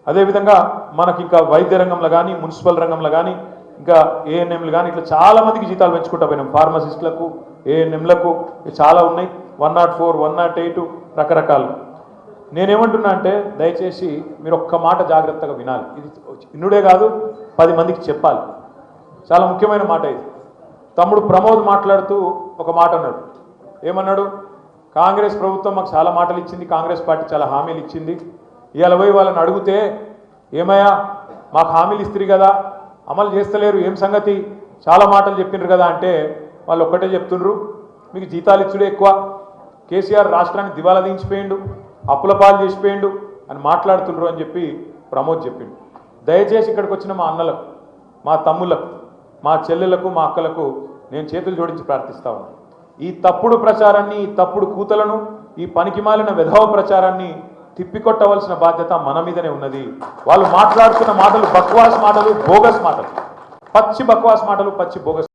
అదేవిధంగా మనకి ఇంకా వైద్య రంగంలో కానీ మున్సిపల్ రంగంలో కానీ ఇంకా ఏఎన్ఎంలు కానీ ఇట్లా చాలా మందికి జీతాలు పెంచుకుంటా పోయినాం. ఫార్మసిస్టులకు, ఏఎన్ఎంలకు చాలా ఉన్నాయి. 104, 108 రకరకాలు. నేనేమంటున్నా అంటే దయచేసి మీరు ఒక్క మాట జాగ్రత్తగా వినాలి. ఇది ఇన్నుడే కాదు 10 మందికి చెప్పాలి. చాలా ముఖ్యమైన మాట ఇది. తమ్ముడు ప్రమోద్ మాట్లాడుతూ ఒక మాట అన్నాడు. ఏమన్నాడు? కాంగ్రెస్ ప్రభుత్వం మాకు చాలా మాటలు ఇచ్చింది, కాంగ్రెస్ పార్టీ చాలా హామీలు ఇచ్చింది. ఇవాళ పోయి వాళ్ళని అడిగితే ఏమయ్యా మాకు హామీలు ఇస్తారు కదా, అమలు చేస్తలేరు, ఏం సంగతి, చాలా మాటలు చెప్పిండ్రు కదా అంటే వాళ్ళు ఒక్కటే చెప్తుండ్రు, మీకు జీతాలు ఇచ్చుడే ఎక్కువ, కేసీఆర్ రాష్ట్రాన్ని దివాలా దించిపోయిండు, అప్పుల పాలు చేసిపోయిండు అని మాట్లాడుతుండ్రు అని చెప్పి ప్రమోద్ చెప్పిండు. దయచేసి ఇక్కడికి వచ్చిన మా అన్నలకు, మా తమ్ములకు, మా చెల్లెలకు, మా అక్కలకు నేను చేతులు జోడించి ప్రార్థిస్తా ఉన్నాను. ఈ తప్పుడు ప్రచారాన్ని, ఈ తప్పుడు కూతలను, ఈ పనికిమాలిన విధవ ప్రచారాన్ని తిప్పికొట్టవలసిన బాధ్యత మన మీదనే ఉన్నది. వాళ్ళు మాట్లాడుతున్న మాటలు బక్వాస్ మాటలు, బోగస్ మాటలు, పచ్చి బక్వాస్ మాటలు, పచ్చి బోగస్